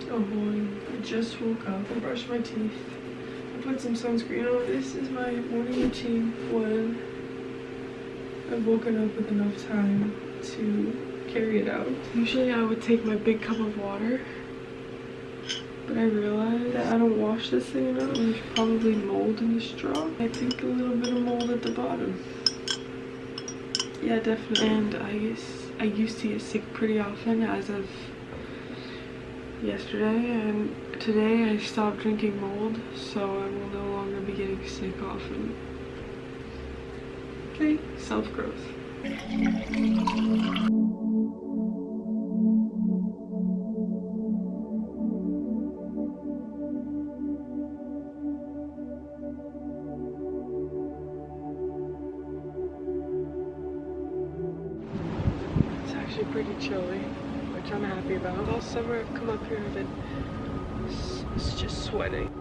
Ahoy. I just woke up. I brushed my teeth. I put some sunscreen on. This is my morning routine when I've woken up with enough time to carry it out. Usually I would take my big cup of water, but I realized that I don't wash this thing enough. There's probably mold in the straw. I think a little bit of mold at the bottom. Yeah, definitely. And I used to get sick pretty often as of yesterday, and today I stopped drinking mold, so I will no longer be getting sick often. Okay, self-growth. It's actually pretty chilly, which I'm happy about. All summer I've come up here and been just sweating.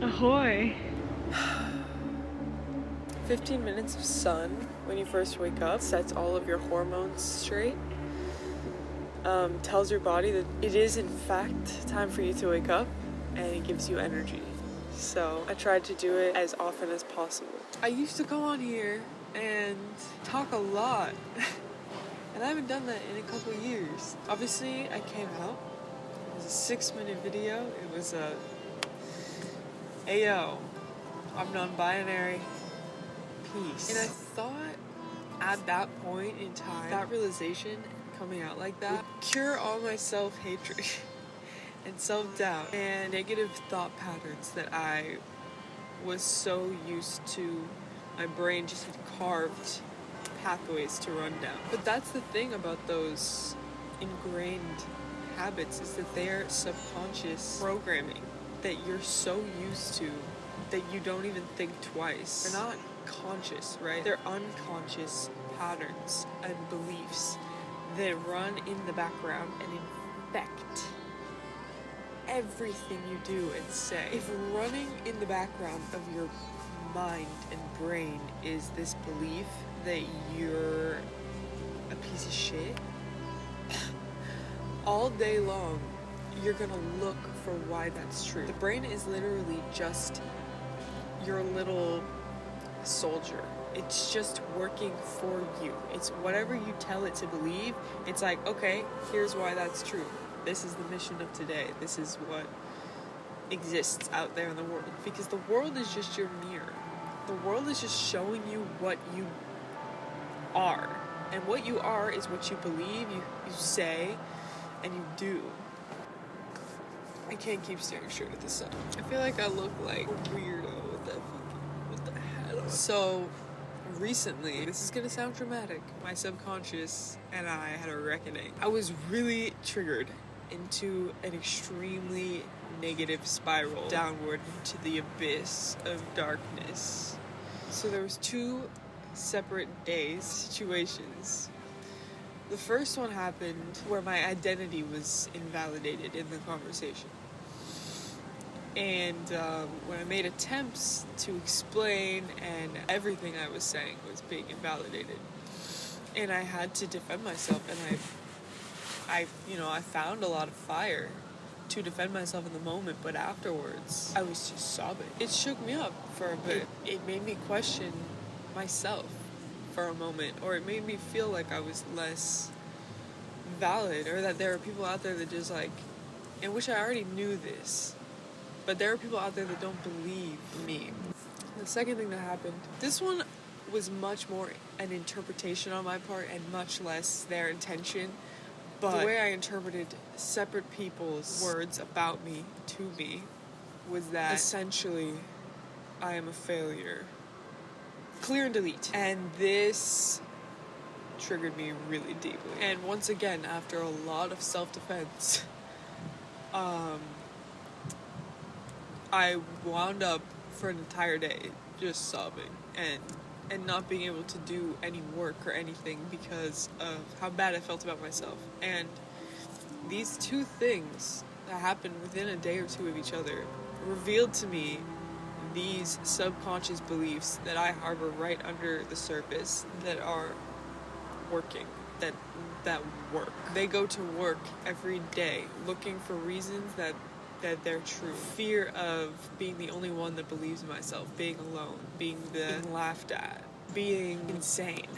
Ahoy! 15 minutes of sun when you first wake up sets all of your hormones straight. Tells your body that it is in fact time for you to wake up, and it gives you energy. So I tried to do it as often as possible. I used to come on here and talk a lot, and I haven't done that in a couple years. Obviously, I came out. It was a 6-minute video. It was a Ayo, I'm non-binary, peace. And I thought at that point in time, that realization coming out like that would cure all my self-hatred and self-doubt and negative thought patterns that I was so used to. My brain just had carved pathways to run down. But that's the thing about those ingrained habits, is that they're subconscious programming that you're so used to that you don't even think twice. They're not conscious, right? They're unconscious patterns and beliefs that run in the background and infect everything you do and say. If running in the background of your mind and brain is this belief that you're a piece of shit, all day long you're gonna look for why that's true. The brain is literally just your little soldier. It's just working for you. It's whatever you tell it to believe. It's like, okay, here's why that's true. This is the mission of today. This is what exists out there in the world. Because the world is just your mirror. The world is just showing you what you are. And what you are is what you believe, you say, and you do. I can't keep staring straight at the sun. I feel like I look like a weirdo with the hat on. So recently, this is gonna sound dramatic, my subconscious and I had a reckoning. I was really triggered into an extremely negative spiral downward into the abyss of darkness. So there was 2 separate days, situations. The first one happened where my identity was invalidated in the conversation. And when I made attempts to explain, and everything I was saying was being invalidated. And I had to defend myself, and I found a lot of fire to defend myself in the moment, but afterwards, I was just sobbing. It shook me up for a bit. It made me question myself for a moment, or it made me feel like I was less valid, or that there are people out there that just in which I already knew this, but there are people out there that don't believe me. The second thing that happened, this one was much more an interpretation on my part and much less their intention, but the way I interpreted separate people's words about me to me was that essentially I am a failure. Clear and delete. And this triggered me really deeply. And once again, after a lot of self-defense, I wound up for an entire day just sobbing and not being able to do any work or anything because of how bad I felt about myself. And these two things that happened within a day or two of each other revealed to me these subconscious beliefs that I harbor right under the surface that are working, that work. They go to work every day looking for reasons that they're true. Fear of being the only one that believes in myself, being alone, being laughed at, being insane.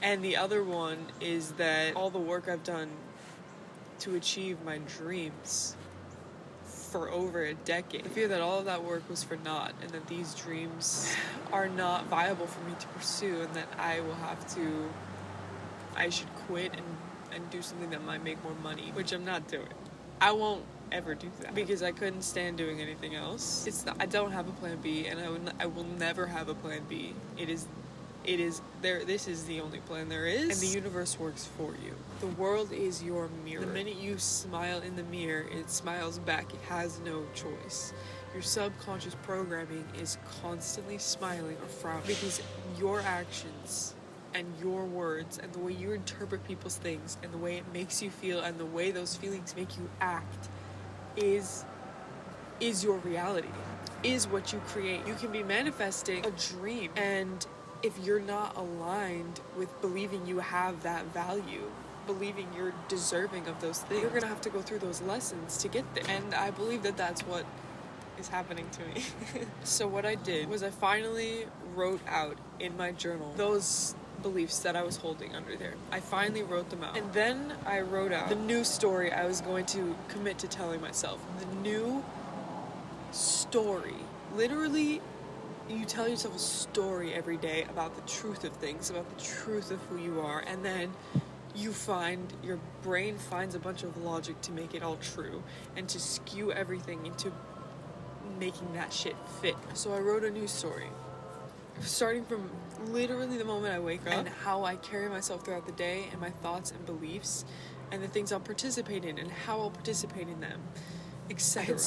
And the other one is that all the work I've done to achieve my dreams for over a decade. The fear that all of that work was for naught, and that these dreams are not viable for me to pursue, and that I should quit and do something that might make more money, which I'm not doing. I won't ever do that because I couldn't stand doing anything else. I don't have a plan B, and I will never have a plan B. This is the only plan there is, and the universe works for you. The world is your mirror. The minute you smile in the mirror, it smiles back. It has no choice. Your subconscious programming is constantly smiling or frowning because your actions and your words and the way you interpret people's things and the way it makes you feel and the way those feelings make you act is your reality, is what you create. You can be manifesting a dream, and if you're not aligned with believing you have that value, believing you're deserving of those things, you're gonna have to go through those lessons to get there. And I believe that that's what is happening to me. So what I did was I finally wrote out in my journal those beliefs that I was holding under there. I finally wrote them out. And then I wrote out the new story I was going to commit to telling myself. The new story. Literally, you tell yourself a story every day about the truth of things, about the truth of who you are, and then your brain finds a bunch of logic to make it all true and to skew everything into making that shit fit. So I wrote a new story, starting from literally the moment I wake up and how I carry myself throughout the day and my thoughts and beliefs and the things I'll participate in and how I'll participate in them, etc. I had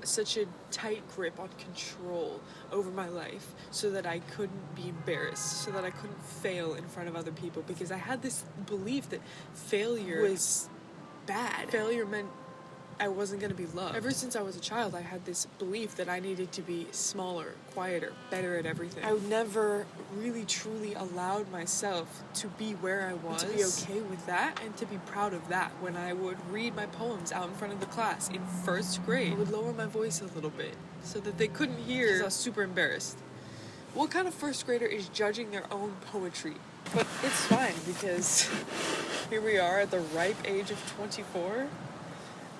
such a tight grip on control over my life so that I couldn't be embarrassed, so that I couldn't fail in front of other people, because I had this belief that failure was bad. Failure meant I wasn't going to be loved. Ever since I was a child, I had this belief that I needed to be smaller, quieter, better at everything. I never really truly allowed myself to be where I was, to be okay with that, and to be proud of that. When I would read my poems out in front of the class in first grade, I would lower my voice a little bit so that they couldn't hear because I was super embarrassed. What kind of first grader is judging their own poetry? But it's fine, because here we are at the ripe age of 24,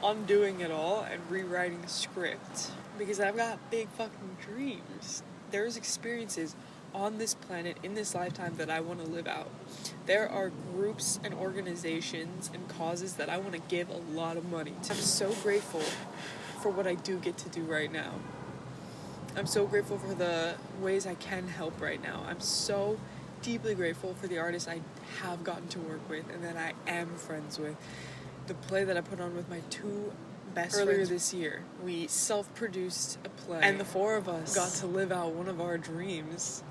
undoing it all and rewriting the script, because I've got big fucking dreams. There's experiences on this planet in this lifetime that I want to live out. There are groups and organizations and causes that I want to give a lot of money to. I'm so grateful for what I do get to do right now. I'm so grateful for the ways I can help right now. I'm so deeply grateful for the artists I have gotten to work with and that I am friends with. The play that I put on with my two best friends earlier this year, we self-produced a play, and the four of us got to live out one of our dreams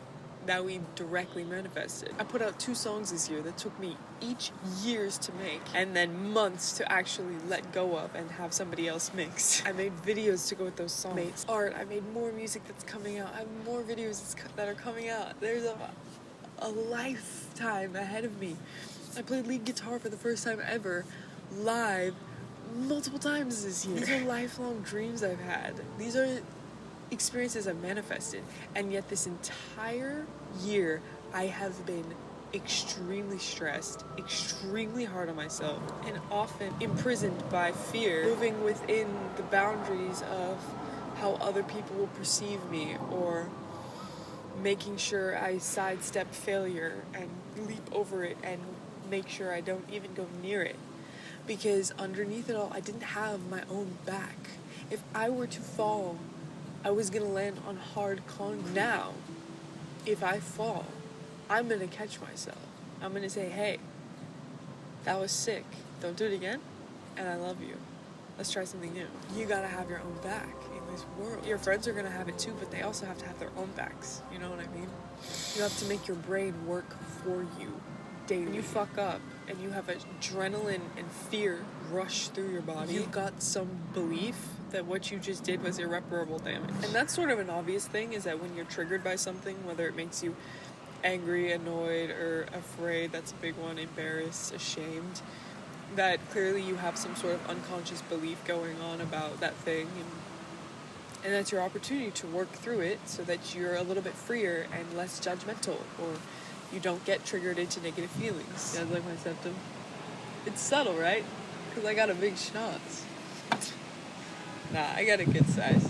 that we directly manifested. I put out 2 songs this year that took me each years to make, and then months to actually let go of and have somebody else mix. I made videos to go with those songs. I made art. I made more music that's coming out. I have more videos that are coming out. There's a lifetime ahead of me. I played lead guitar for the first time ever live multiple times this year. These are lifelong dreams I've had. These are experiences I've manifested. And yet this entire year I have been extremely stressed, extremely hard on myself, and often imprisoned by fear, moving within the boundaries of how other people will perceive me, or making sure I sidestep failure and leap over it and make sure I don't even go near it. Because underneath it all, I didn't have my own back. If I were to fall, I was going to land on hard concrete. Now, if I fall, I'm going to catch myself. I'm gonna say, hey, that was sick. Don't do it again. And I love you. Let's try something new. You gotta have your own back in this world. Your friends are gonna have it too, but they also have to have their own backs. You know what I mean? You have to make your brain work for you daily. When you fuck up and you have adrenaline and fear rush through your body, you've got some belief that what you just did was irreparable damage. And that's sort of an obvious thing, is that when you're triggered by something, whether it makes you angry, annoyed, or afraid, that's a big one, embarrassed, ashamed, that clearly you have some sort of unconscious belief going on about that thing, and that's your opportunity to work through it so that you're a little bit freer and less judgmental, or you don't get triggered into negative feelings. Yeah, like my septum. It's subtle, right? Because I got a big schnoz. Nah, I got a good size.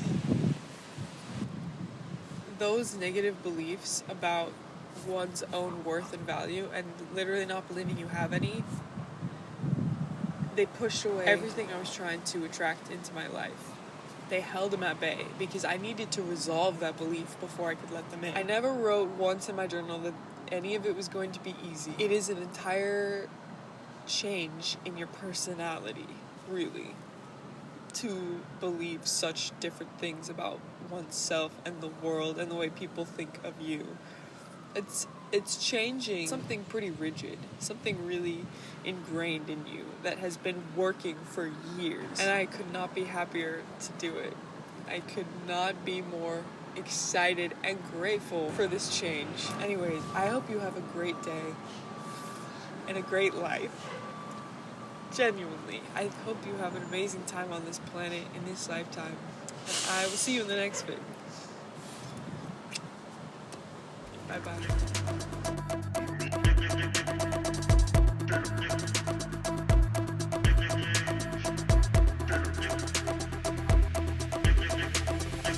Those negative beliefs about one's own worth and value, and literally not believing you have any, they pushed away everything I was trying to attract into my life. They held them at bay because I needed to resolve that belief before I could let them in. I never wrote once in my journal that any of it was going to be easy. It is an entire change in your personality, really, to believe such different things about oneself and the world and the way people think of you. It's changing something pretty rigid, something really ingrained in you that has been working for years. And I could not be happier to do it. I could not be more excited and grateful for this change. Anyways, I hope you have a great day and a great life. Genuinely. I hope you have an amazing time on this planet in this lifetime. And I will see you in the next vid. Bye-bye.